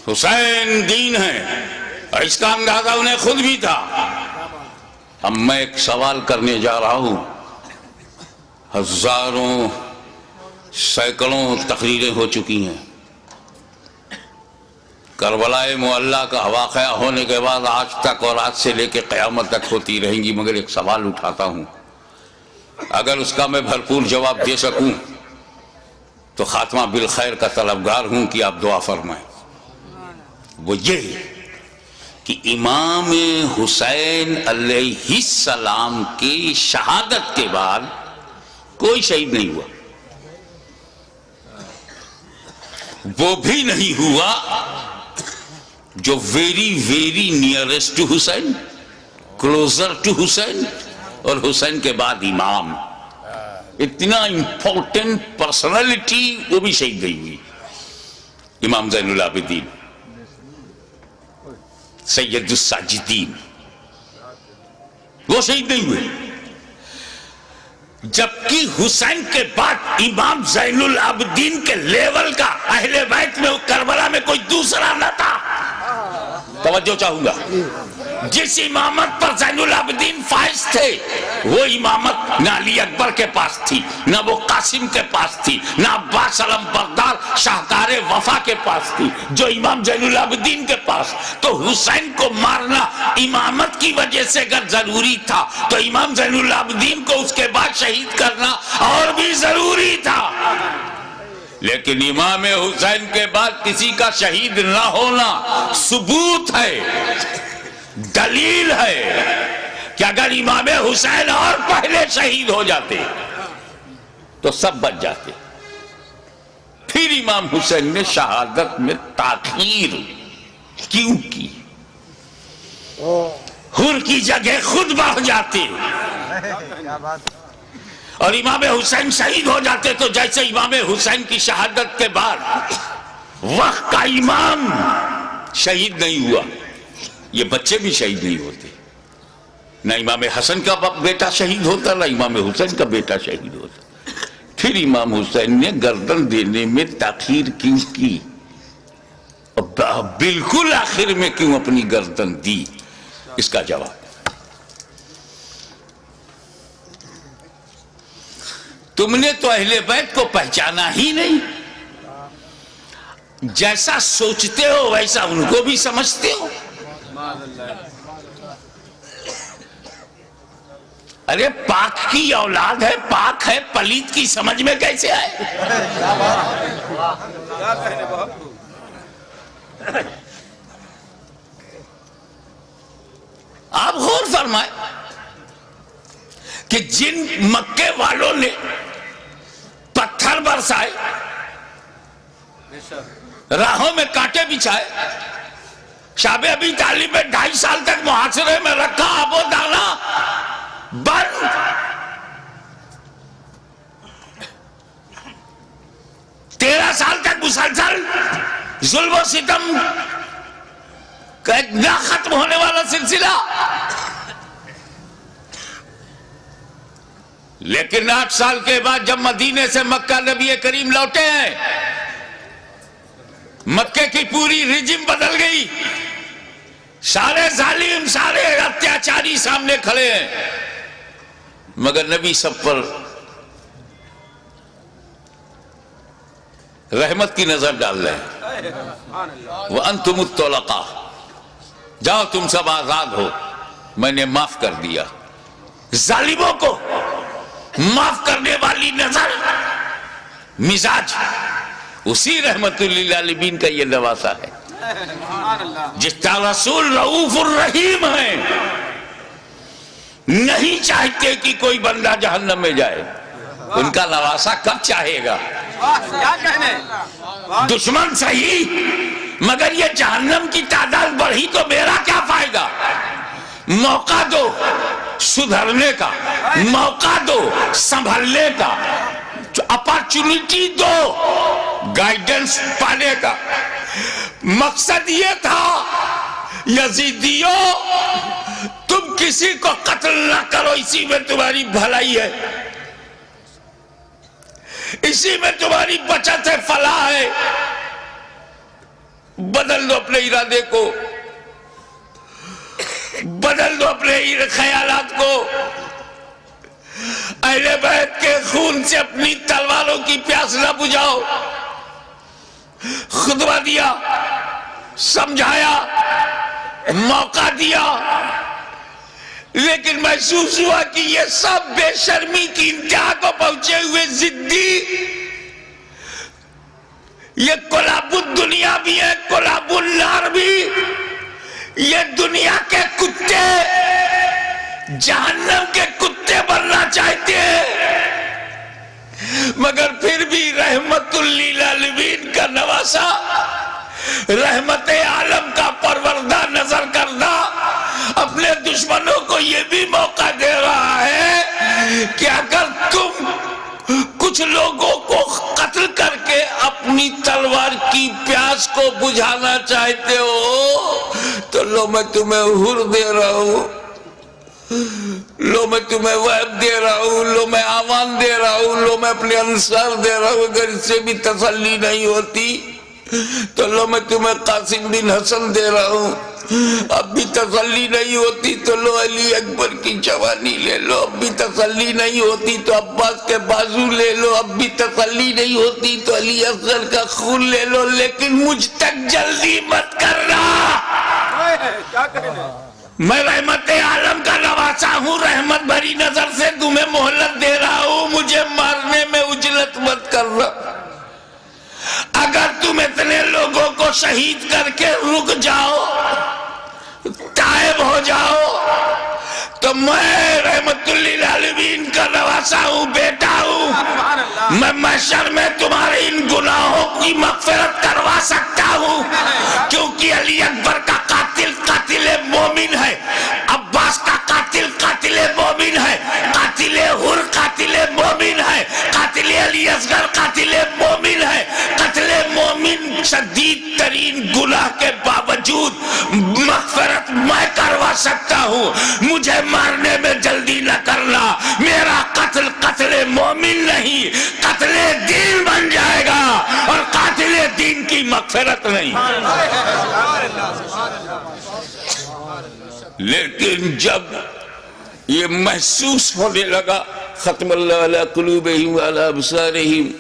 حسین دین ہے، اور اس کا اندازہ انہیں خود بھی تھا۔ اب میں ایک سوال کرنے جا رہا ہوں، ہزاروں سینکڑوں تقریریں ہو چکی ہیں، کربلا معلیٰ کا واقعہ ہونے کے بعد آج تک اور آج سے لے کے قیامت تک ہوتی رہیں گی، مگر ایک سوال اٹھاتا ہوں، اگر اس کا میں بھرپور جواب دے سکوں تو خاتمہ بالخیر کا طلبگار ہوں کہ آپ دعا فرمائیں۔ وہ یہ کہ امام حسین علیہ السلام کی شہادت کے بعد کوئی شہید نہیں ہوا، وہ بھی نہیں ہوا جو very nearest to Hussain, closer to Hussain, اور حسین کے بعد امام، اتنا امپورٹنٹ پرسنالٹی وہ بھی شہید نہیں ہوئی۔ امام زین العابدین، سید الساجدین، وہ شہید نہیں ہوئے، جبکہ حسین کے بعد امام زین العابدین کے لیول کا اہل بیت میں کربلا میں کوئی دوسرا نہ تھا۔ توجہ چاہوں گا، جس امامت پر زین العابدین فائز تھے وہ امامت نہ علی اکبر کے پاس تھی، نہ وہ قاسم کے پاس تھی، نہ عباس علم بردار شاہکار وفا کے پاس تھی، جو امام زین العابدین کے پاس۔ تو حسین کو مارنا امامت کی وجہ سے اگر ضروری تھا تو امام زین العابدین کو اس کے بعد شہید کرنا اور بھی ضروری تھا۔ لیکن امام حسین کے بعد کسی کا شہید نہ ہونا ثبوت ہے، دلیل ہے کہ اگر امام حسین اور پہلے شہید ہو جاتے تو سب بچ جاتے۔ پھر امام حسین نے شہادت میں تاخیر کیوں کی؟ حر کی جگہ خود بڑھ جاتے، اور امام حسین شہید ہو جاتے تو جیسے امام حسین کی شہادت کے بعد وقت کا امام شہید نہیں ہوا، یہ بچے بھی شہید نہیں ہوتے، نہ امام حسن کا بیٹا شہید ہوتا، نہ امام حسین کا بیٹا شہید ہوتا۔ پھر امام حسین نے گردن دینے میں تاخیر کیوں کی؟ بالکل آخر میں کیوں اپنی گردن دی؟ اس کا جواب تم نے تو اہل بیت کو پہچانا ہی نہیں، جیسا سوچتے ہو ویسا ان کو بھی سمجھتے ہو۔ ارے پاک کی اولاد ہے، پاک ہے، پلیت کی سمجھ میں کیسے آئے؟ آپ غور فرمائیں کہ جن مکے والوں نے پتھر برسائے، راہوں میں کانٹے بچھائے، شاب ابی طالب میں 2.5 سال تک محاصرے میں رکھا، اب وہ دانا بند، 13 سال تک مسلسل ظلم و ستم کا ایک نہ ختم ہونے والا سلسلہ۔ لیکن 8 سال کے بعد جب مدینے سے مکہ نبی کریم لوٹے ہیں، مکے کی پوری رجم بدل گئی، سارے ظالم، سارے اتیاچاری سامنے کھڑے ہیں، مگر نبی سب پر رحمت کی نظر ڈال رہے ہیں۔ وَأَنْتُمُ الطُّلَقَاءُ، جاؤ تم سب آزاد ہو، میں نے معاف کر دیا۔ ظالموں کو معاف کرنے والی نظر، مزاج، اسی رحمت للعالمین کا یہ نواسا ہے۔ جس کا رسول رؤوف الرحیم ہے، نہیں چاہتے کہ کوئی بندہ جہنم میں جائے، ان کا نواسا کب چاہے گا؟ دشمن صحیح، مگر یہ جہنم کی تعداد بڑھی تو میرا کیا فائدہ؟ موقع دو سدھرنے کا، موقع دو سنبھلنے کا، اپارچونٹی دو گائیڈنس پانے کا۔ مقصد یہ تھا یزیدیوں تم کسی کو قتل نہ کرو، اسی میں تمہاری بھلائی ہے، اسی میں تمہاری بچت ہے، فلاح ہے۔ بدل دو اپنے ارادے کو، بدل دو اپنے خیالات کو، اہل بیت کے خون سے اپنی تلواروں کی پیاس نہ بجھاؤ۔ خطبہ دیا، سمجھایا، موقع دیا، لیکن محسوس ہوا کہ یہ سب بے شرمی کی انتہا کو پہنچے ہوئے ضدی، یہ کلاب الدنیا بھی ہے، کلاب النار بھی، یہ دنیا کے کتے، جہنم کے کتے بننا چاہتے ہیں، مگر پھر بھی رحمت للعالمین کا نواسا، رحمت عالم کا پروردہ نظر کردہ اپنے دشمنوں کو یہ بھی موقع دے رہا ہے کہ اگر تم کچھ لوگوں کو قتل کر کے اپنی تلوار کی پیاس کو بجھانا چاہتے ہو تو لو میں تمہیں حر دے رہا ہوں، لو میں تمہیں وہب دے رہا ہوں، لو میں آمان دے رہا ہوں، لو میں اپنے انصار دے رہا ہوں۔ اگر اس سے بھی تسلی نہیں ہوتی تو لو میں تمہیں قاسم بن حسن دے رہا ہوں، اب بھی تسلی نہیں ہوتی تو لو علی اکبر کی جوانی لے لو، اب بھی تسلی نہیں ہوتی تو عباس کے بازو لے لو، اب بھی تسلی نہیں ہوتی تو علی اصغر کا خون لے لو، لیکن مجھ تک جلدی مت کرنا۔ میں رحمت عالم کا نواسا ہوں، رحمت بھری نظر سے تمہیں مہلت دے رہا ہوں، مجھے مارنے میں اجلت مت کرنا۔ اگر تم اتنے لوگوں کو شہید کر کے رک جاؤ، تائب ہو جاؤ، تو میں رحمت للعالمین کا نواسا ہوں، بیٹا ہوں، میں محشر میں تمہارے ان گناہوں کی مغفرت کروا سکتا ہوں، کیونکہ علی اکبر کا قاتل قاتل مومن ہے، عباس کا قاتل قاتل مومن ہے، قاتل حر قاتل مومن ہے، قاتل علی اصغر قاتل مومن ہے۔ قتل مومن شدید ترین گناہ کے باوجود مغفرت میں کروا سکتا ہوں، مجھے مارنے میں جلدی نہ کرنا، میرا قتل قتل مومن نہیں، قتل دین بن جائے گا، اور قاتل دین کی مغفرت نہیں۔ لیکن جب یہ محسوس ہونے لگا، ختم اللہ علی قلوبہم وعلی ابصارہم،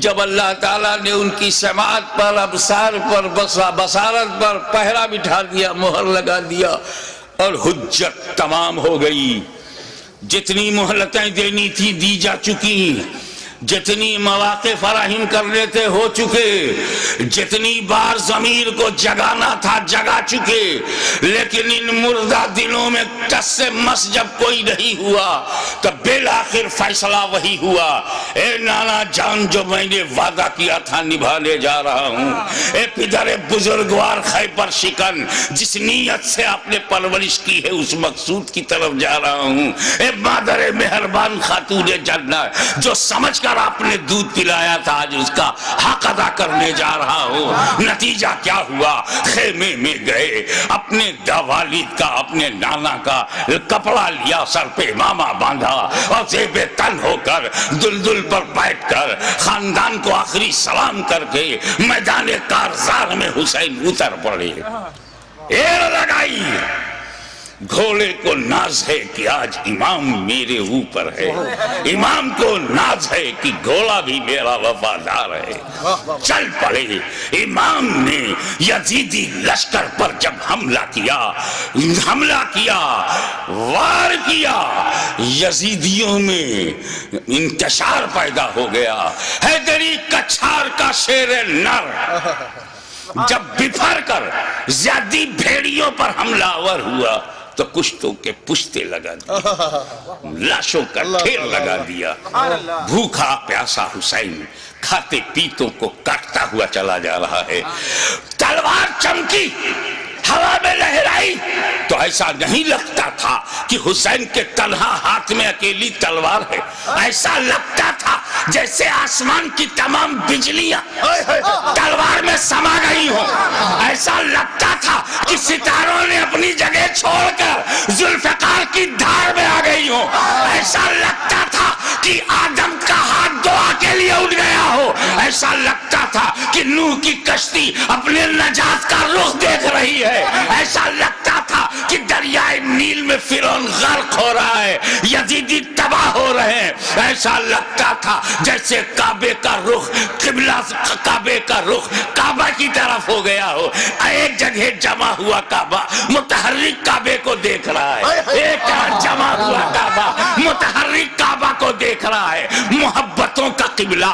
جب اللہ تعالیٰ نے ان کی سماعت پر، ابصار پر، بصارت پر پہرا بٹھا دیا، مہر لگا دیا، اور حجت تمام ہو گئی، جتنی مہلتیں دینی تھی دی جا چکی، جتنی مواقع فراہم کرنے تھے ہو چکے، جتنی بار ضمیر کو جگانا تھا جگا چکے، لیکن ان مردہ دلوں میں ٹس سے مس جب کوئی نہیں ہوا تب بالآخر فیصلہ وہی ہوا، اے نانا جان جو میں نے وعدہ کیا تھا نبھانے جا رہا ہوں، اے پدر بزرگوار خیبر شکن جس نیت سے آپ نے پرورش کی ہے اس مقصود کی طرف جا رہا ہوں، اے مادر مہربان خاتون جنت جو سمجھ کر آپ نے دودھ پلایا تھا آج اس کا حق ادا کرنے جا رہا ہوں۔ نتیجہ کیا ہوا؟ خیمے میں گئے، اپنے والد کا اپنے نانا کا کپڑا لیا، سر پہ امامہ باندھا، اور زیب تن ہو کر دلدل پر بیٹھ کر خاندان کو آخری سلام کر کے میدان کارزار میں حسین اتر پڑے، ایر لگائی۔ گھوڑے کو ناز ہے کہ آج امام میرے اوپر ہے، امام کو ناز ہے کہ گھوڑا بھی میرا وفادار ہے۔ چل پڑے، امام نے یزیدی لشکر پر جب حملہ کیا، وار کیا، یزیدیوں میں انتشار پیدا ہو گیا۔ حیدری کچھار کا شیر نر جب بفر کر زیادی بھیڑیوں پر حملہ آور ہوا تو کشتوں کے پشتے لگا دیا، لاشوں کا ڈھیر لگا دیا۔ بھوکا پیاسا حسین کھاتے پیتوں کو کاٹتا ہوا چلا جا رہا ہے، تلوار چمکی، ہوا میں لہرائی تو ایسا نہیں لگتا تھا کہ حسین کے تنہا ہاتھ میں اکیلی تلوار ہے، ایسا لگتا تھا جیسے آسمان کی تمام بجلیاں تلوار میں سما گئی ہوں، ایسا لگتا تھا کہ ستاروں نے اپنی جگہ چھوڑ کر ذوالفقار کی دھار میں آ گئی ہوں، ایسا لگتا تھا کہ آدم کا ہاتھ دعا کے لیے اٹھ گیا ہو، ایسا لگتا تھا کہ نوح کی کشتی اپنے نجات کا رخ دیکھ رہی ہے، ایسا لگتا تھا کہ دریائے نیل میں فرعون غرق ہو رہا ہے، یزیدی تباہ ہو رہے ہیں، ایسا لگتا تھا جیسے کعبے کا رخ قبلہ، کعبے کا رخ کعبہ کی طرف ہو گیا ہو، ایک جگہ جمع ہوا کعبہ متحرک کعبے کو دیکھ رہا ہے، ایک جمع ہوا کعبہ متحرک کعبہ کو دیکھ رہا ہے، محبتوں کا قبلہ،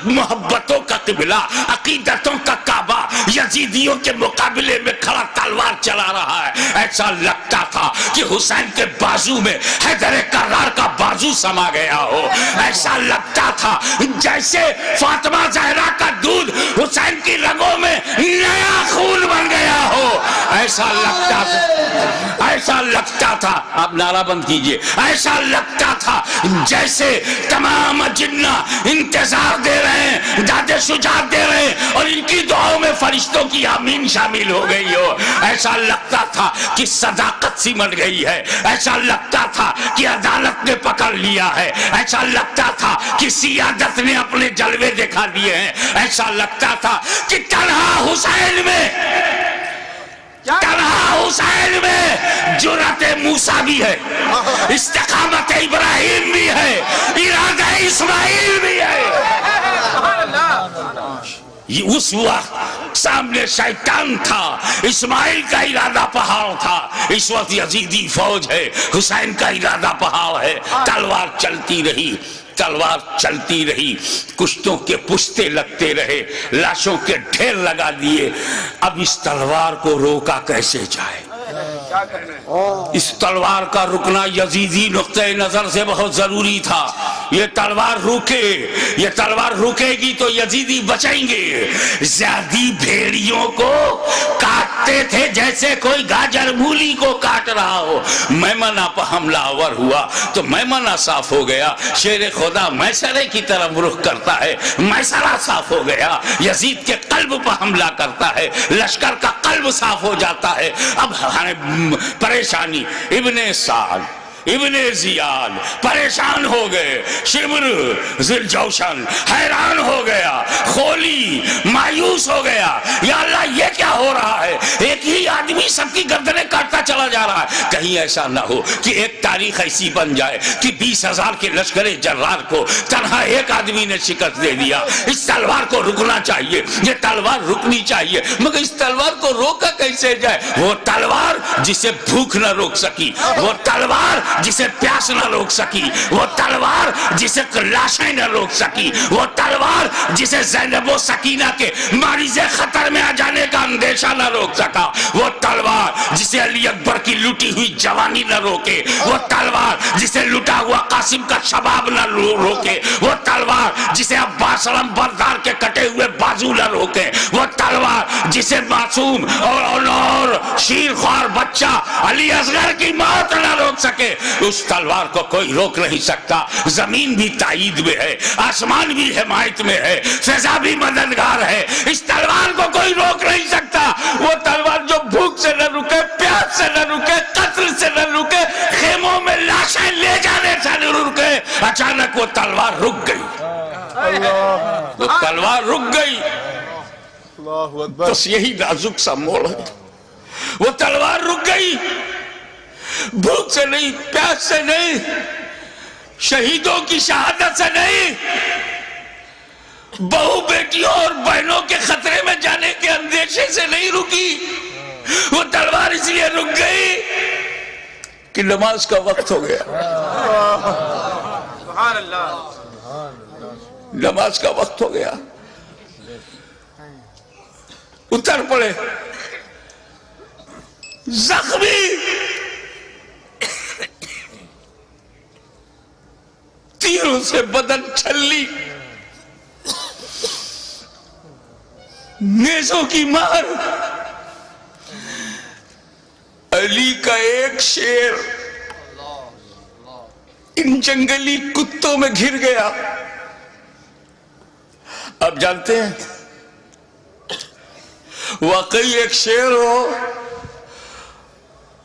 محبتوں کا قبلہ، عقیدتوں کا کعبہ یزیدیوں کے مقابلے میں کھڑا تلوار چلا رہا ہے، ایسا لگتا تھا کہ حسین کے بازو میں حیدر کرار کا بازو سما گیا ہو، ایسا لگتا تھا جیسے فاطمہ زہرا کا دودھ حسین کی رگوں میں نیا خون بن گیا ہو، ایسا لگتا تھا، ایسا لگتا تھا، آپ نعرہ بند کیجئے، ایسا لگتا تھا جیسے تمام جنہ انتظار دے رہے ہیں، داد شجاعت دے رہے ہیں اور ان کی دعاؤں میں فرشتوں کی آمین شامل ہو گئی ہو، ایسا لگتا تھا کہ صداقت سمٹ گئی ہے، ایسا لگتا تھا کہ عدالت نے پکڑ لیا ہے، ایسا لگتا تھا کہ سیادت نے اپنے جلوے دکھا دیے ہیں، ایسا لگتا تھا کہ تنہا حسین میں، تنہا حسین میں جرأت موسیٰ بھی ہے، استقامت ابراہیم بھی ہے، ارادہ اسماعیل بھی ہے۔ اس وقت سامنے شیطان تھا، اسماعیل کا ارادہ پہاڑ تھا، اس وقت یزیدی فوج ہے، حسین کا ارادہ پہاڑ ہے، تلوار چلتی رہی، تلوار چلتی رہی، کشتوں کے پشتے لگتے رہے، لاشوں کے ڈھیر لگا دیے، اب اس تلوار کو روکا کیسے جائے؟ اس تلوار کا رکنا یزیدی نقطہ نظر سے بہت ضروری تھا، یہ تلوار روکے، یہ تلوار روکے گی تو یزیدی بچیں گے، زیادی بھیڑیوں کو کاٹتے تھے جیسے کوئی گاجر مولی کو کاٹ رہا ہو، میمنہ پر حملہ آور ہوا تو میمنہ صاف ہو گیا، شیر خدا میسرے کی طرف رخ کرتا ہے، میسرہ صاف ہو گیا، یزید کے قلب پر حملہ کرتا ہے، لشکر کا قلب صاف ہو جاتا ہے، اب پریشانی، ابن سعد، ابن زیاد پریشان ہو گئے، شمر ذوالجوشن حیران ہو گیا، خولی مایوس ہو گیا، یا اللہ یہ کیا ہو رہا ہے، ایک ہی آدمی سب کی گردنیں کاٹتا چلا جا رہا ہے، کہیں ایسا نہ ہو کہ ایک تاریخ ایسی بن جائے کہ 20,000 کے لشکر جرار کو تنہا ایک آدمی نے شکست دے دیا، اس تلوار کو رکنا چاہیے، یہ تلوار رکنی چاہیے، مگر اس تلوار کو روکا کیسے جائے؟ وہ تلوار جسے بھوک نہ روک سکی، وہ تلوار جسے پیاس نہ روک سکی، وہ تلوار جسے لاشیں نہ روک سکی، وہ تلوار جسے زینب و سکینہ کے مریض خطر میں آ جانے کا اندیشہ نہ روک سکا، وہ تلوار جسے علی اکبر کی لوٹی ہوئی جوانی نہ روکے، وہ تلوار جسے لٹا ہوا قاسم کا شباب نہ روکے، وہ تلوار جسے عباس علم بردار کے کٹے ہوئے بازو نہ روکے، وہ تلوار جسے معصوم اور شیر خوار بچہ علی اصغر کی موت نہ روک سکے، اس تلوار کو کوئی روک نہیں سکتا، زمین بھی تائید میں ہے، آسمان بھی حمایت میں ہے، فضا بھی مددگار ہے، اس تلوار کو کوئی روک نہیں سکتا، وہ تلوار جو بھوک سے نہ رکے، پیاس سے نہ رکے، قتل سے نہ رکے، خیموں میں لاشیں لے جانے سے نہ رکے، اچانک وہ تلوار رک گئی، وہ تلوار رک گئی، بس یہی نازک سا موڑ ہے، وہ تلوار رک گئی، بھوک سے نہیں، پیاس سے نہیں، شہیدوں کی شہادت سے نہیں، بہو بیٹیوں اور بہنوں کے خطرے میں جانے کے اندیشے سے نہیں رکی، وہ تلوار اس لیے رک گئی کہ نماز کا وقت ہو گیا، نماز کا وقت ہو گیا، اتر پڑے زخمی، تیروں سے بدن چھلی، نیزوں کی مار، علی کا ایک شیر ان جنگلی کتوں میں گھر گیا۔ آپ جانتے ہیں واقعی ایک شیر ہو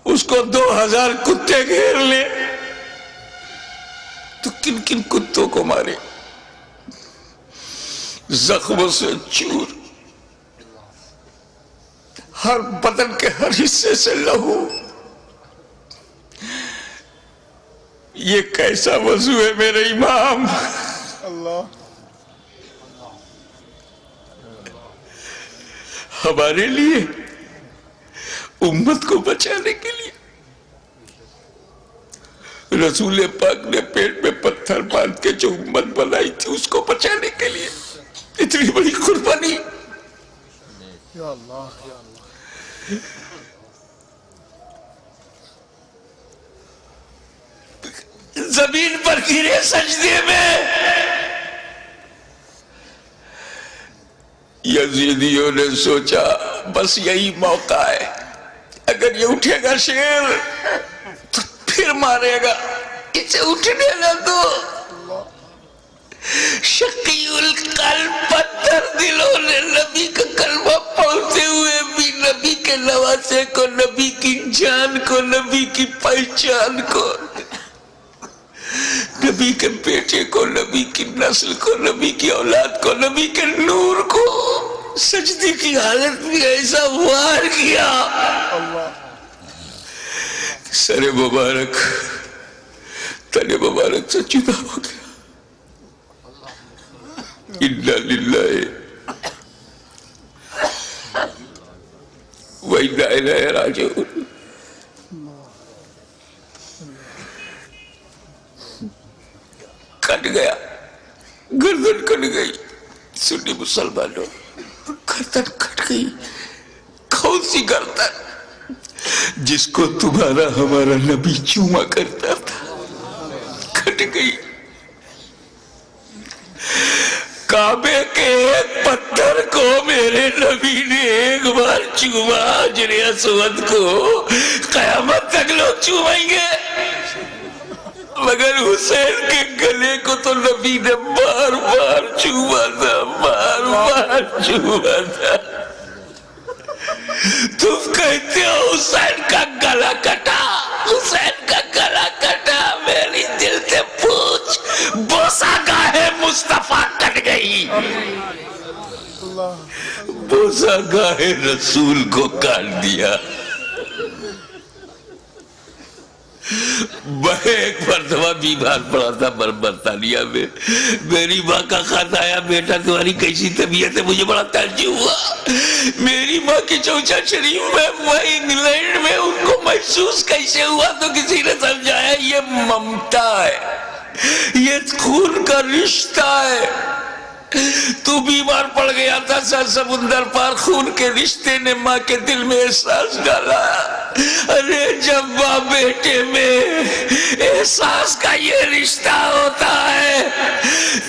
اس کو 2000 کتے گھیر لے تو کن کن کتوں کو مارے؟ زخموں سے چور، ہر بدن کے ہر حصے سے لہو. یہ کیسا وضو ہے میرے امام؟ ہمارے لیے، امت کو بچانے کے لیے رسول پاک نے پیٹ میں پتھر باندھ کے جو امت بنائی تھی اس کو بچانے کے لیے اتنی بڑی قربانی. یا اللہ یا اللہ. زمین پر گرے سجدے میں. یزیدیوں نے سوچا بس یہی موقع ہے، اگر یہ اٹھے گا شیر تو پھر مارے گا، اسے اٹھنے نہ دو. شقی القلب پتھر دلوں نے نبی کا کلمہ پڑھتے ہوئے بھی نبی کے نواسے کو، نبی کی جان کو، نبی کی پہچان کو، نبی کے بیٹے کو، نبی کی نسل کو، نبی کی اولاد کو، نبی کے نور کو سجدے کی حالت میں ایسا وار کیا. سر مبارک تن مبارک سے جدا ہو گیا. انا للہ و انا الیہ راجعون. کٹ گیا، گردن کٹ گئی. سنی مسلمانوں، گردن کٹ گئی. کون سی گردن؟ جس کو تمہارا ہمارا نبی چوما کرتا تھا، کٹ گئی. کعبے کے ایک پتھر کو میرے نبی نے ایک بار چوما، حجر اسود کو. قیامت تک لوگ چومیں گے، مگر حسین کے گلے کو تو نبی نے بار بار چوما تھا، بار بار چوما تھا. تم کہتے ہو حسین کا گلا کٹا، حسین کا گلا کٹا. میری دل سے پوچھ، بوسہ گاہ مصطفیٰ کٹ گئی، بوسہ گاہ رسول کو کاٹ دیا. میں ایک مرتبہ بیمار پڑا تھا برطانیہ میں. میری ماں کا خط آیا، بیٹا تمہاری کیسی طبیعت ہے؟ مجھے بڑا تعجب ہوا. میری ماں کی چوچا شریف میں انگلینڈ میں ان کو محسوس کیسے ہوا تو کسی نے سمجھایا یہ ممتا ہے، یہ خون کا رشتہ ہے. تو بیمار پڑ گیا تھا، سر سمندر پار خون کے رشتے نے ماں کے دل میں احساس ڈالا. ارے جب ماں بیٹے میں احساس کا یہ رشتہ ہوتا ہے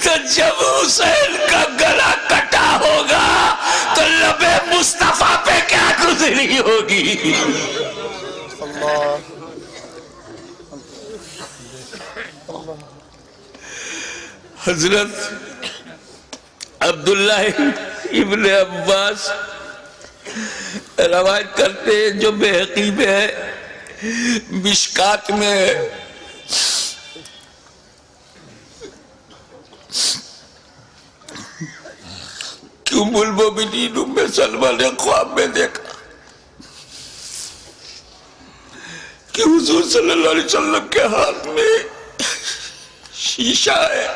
تو جب حسین کا گلا کٹا ہوگا تو لب مصطفیٰ پہ کیا گزری ہوگی. حضرت عبداللہ ابن عباس روایت کرتے ہیں، جو بحقی میں ہے، مشکات میں ہے، کہ ام المومنین ام سلمہ نے خواب میں دیکھا کہ حضور صلی اللہ علیہ وسلم کے ہاتھ میں شیشہ ہے.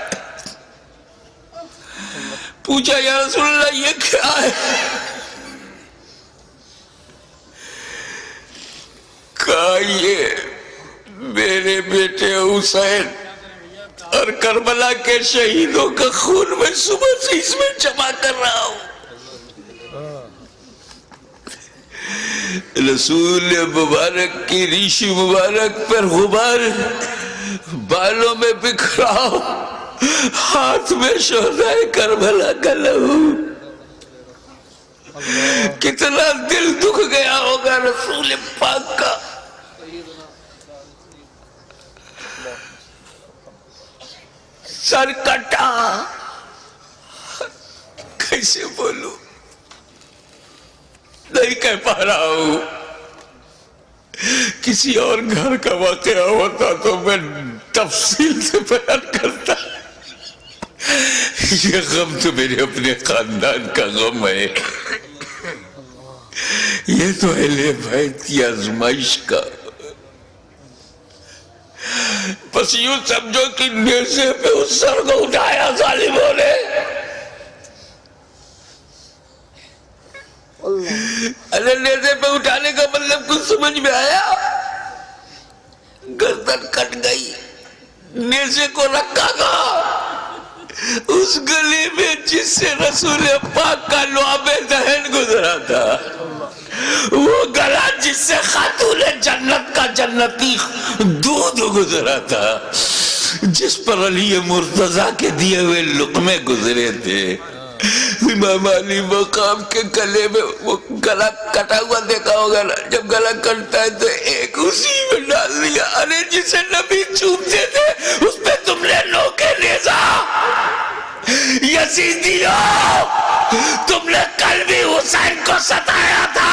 پوچھا یا رسول اللہ یہ کیا ہے؟ کہا یہ میرے بیٹے حسین اور کربلا کے شہیدوں کا خون میں صبح سے اس میں جمع کر رہا ہوں. رسول مبارک کی ریش مبارک پر غبار بالوں میں بکھرا، ہاتھ میں شہدائے کربلا کا لہو. کتنا دل دکھ گیا ہوگا رسول پاک کا. سر کٹا، کیسے بولوں، نہیں کہہ پا رہا ہوں. کسی اور گھر کا واقعہ ہوتا تو میں تفصیل سے بیان کرتا. یہ غم تو میرے اپنے خاندان کا غم ہے، یہ تو اہل بیت کی آزمائش کا۔ بس یوں سمجھو کہ نیزے پہ اس سر کو اٹھایا ظالموں نے، ارے نیزے پہ اٹھانے کا مطلب کچھ سمجھ میں آیا؟ گردن کٹ گئی، نیزے کو رکھا گا اس گلی میں جس سے رسول پاک کا لعاب دہن گزرا تھا، وہ گلا جس سے خاتون جنت کا جنتی دودھ گزرا تھا، جس پر علی مرتضیٰ کے دیے ہوئے لقمے گزرے تھے۔ امام علی مقام کے گلے میں وہ گلا کٹا ہوا دیکھا ہوگا نا، جب گلا کٹتا ہے تو ایک اسی میں ڈال دیا۔ ارے جسے نبی چومتے تھے اس پہ تم نے نوکے نیزا، یزیدیوں تم نے کل بھی حسین کو ستایا تھا،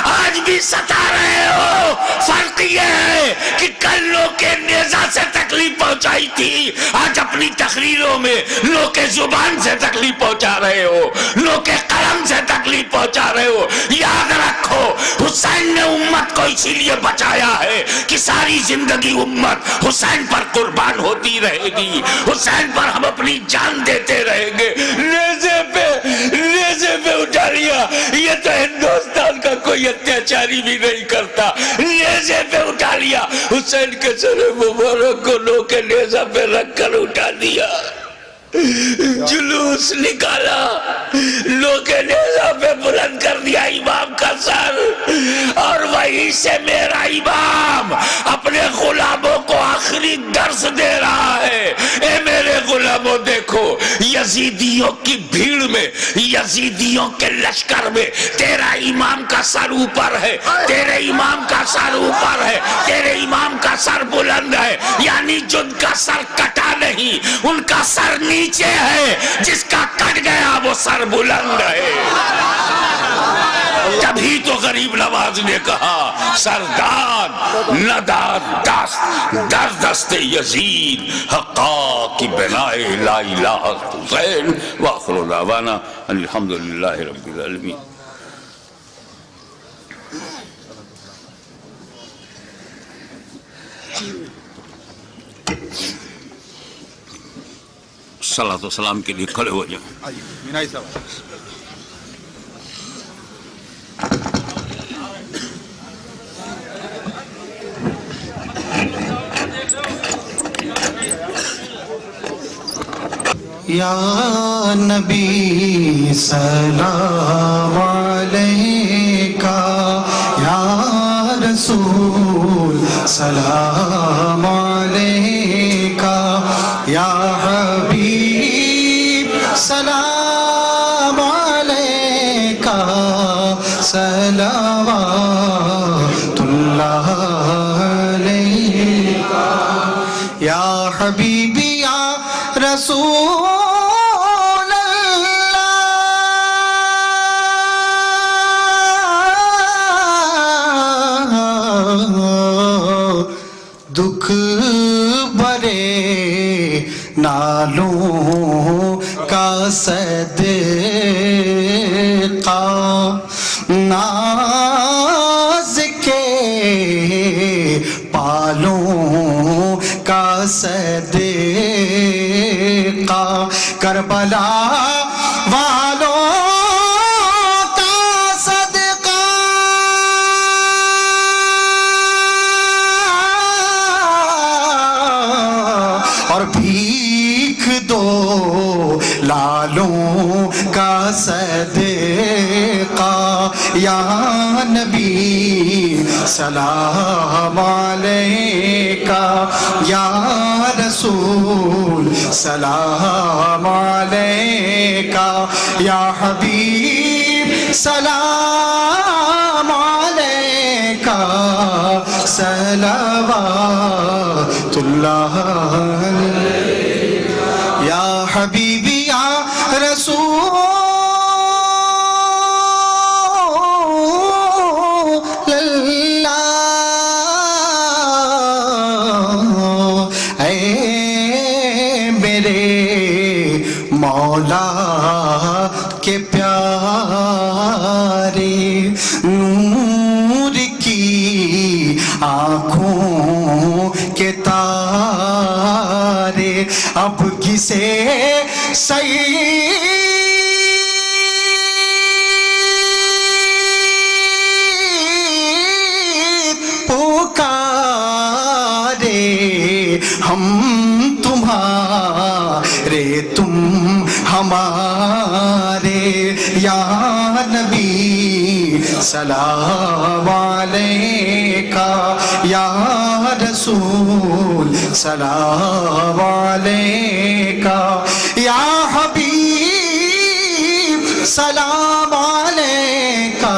آج بھی ستا رہے ہو۔ فرق یہ ہے کہ کل نوکے نیزا سے تکلیف پہنچائی تھی، آج اپنی تقریروں میں نوکے زبان سے تکلیف پہنچا رہے ہو، نوکے قلم سے تکلیف پہنچا رہے ہو۔ یاد رکھو حسین نے امت کو اسی لیے بچایا ہے کہ ساری زندگی امت حسین پر قربان ہوتی رہے گی، حسین پر ہم اپنی جان دیتے رہیں گے۔ نیزے پہ اٹھا لیا، یہ تو ہندوستان کا کوئی اتیاچاری بھی نہیں کرتا، نیزے پہ اٹھا لیا، حسین کے سر مبارک کو نوکے نیزہ پہ رکھ کر اٹھا دیا، جلوس نکالا، نوکے نیزہ پہ بلند کر دیا امام کا سر، اور وہیں سے میرا امام اپنے غلاموں کو آخری درس دے رہا ہے۔ اے میرے غلاموں دیکھو، یزیدیوں کی بھیڑ میں، یزیدیوں کے لشکر میں تیرا امام کا سر اوپر ہے، تیرے امام کا سر اوپر ہے، تیرے امام کا سر بلند ہے، یعنی جن کا سر کٹا نہیں ان کا سر نیچے ہے، جس کا کٹ گیا وہ سر بلند ہے۔ تبھی تو غریب نواز نے کہا سرداد نداد در دست یزید حقا کی بنائے لا الہ حسین وآخر دعوانا الحمدللہ رب العالمین۔ صلاۃ و سلام کے لیے کھڑے ہو جائیں۔ مینائی صاحب یا نبی سلام علیکہ، یا رسول سلام علیکہ، یا حبیب سلام علیکہ، صلوات اللہ علیکہ، یا حبیبی یا رسول دکھ بھرے نالوں کا صدقہ، ناز کے پالوں کا صدقہ، کربلا والوں کا صدقہ، اور بھیک دو لالوں کا صدقہ، یا نبی سلام علیکہ، یا رسول سلام علیکہ، یا حبیب سلام علیکہ، صلوات اللہ علیکہ، یا حبیبی یا رسول اللہ، اے میرے مولا مولا کے پیارے نور کی آنکھوں کے تارے اب کسے سید پکارے ہم تمہارے تم ہمارے یا نبی سلام علیکہ یا رسول سلام علیکہ یا حبیب سلام علیکہ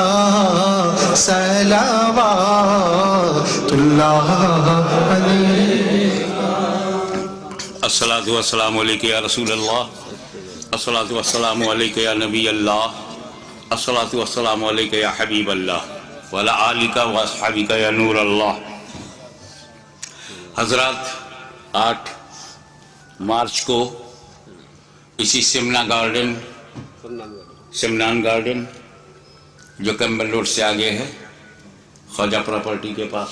صلوات اللہ علیہ الصلاۃ والسلام علیکہ یا رسول اللہ، الصلاۃ والسلام علیکہ یا نبی اللہ، الصلاۃ والسلام علیکہ یا حبیب اللہ وعلی آلکہ واصحابکہ یا نور اللہ۔ حضرات، 8 مارچ کو اسی سمنان گارڈن جو کیمبل روڈ سے آگے ہے، خواجہ پراپرٹی کے پاس،